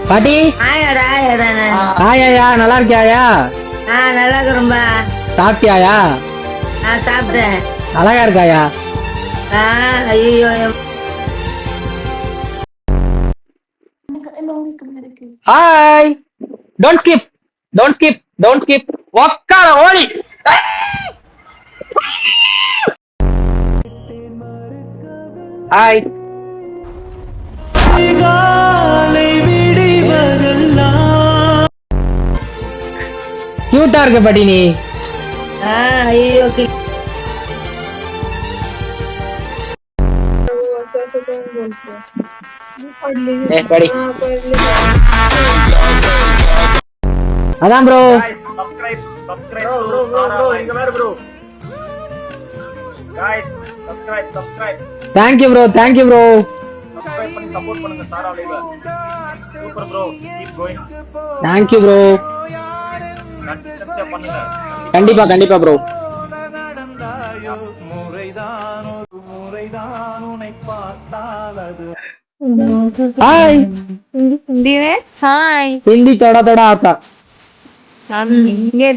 பாட்டி ஆயாயா நல்லா இருக்கியாயா? நல்லா இருக்கிறோம்பா. சாப்பிட்டியாயா? சாப்பிட்டேன். அழகா இருக்காயா? ஐயோ hi. Don't skip don't skip don't skip ஒக்கார ஓடி. ஹாய். கியூட்டா இருக்க பாட்டி நீ. ஐயோ படி. அதான் bro. Thank you bro, thank you bro. Thank you bro. கண்டிப்பா கண்டிப்பா ப்ரோ. हाय हिंदी में हाय हिंदी थोड़ा थोड़ा आता. ये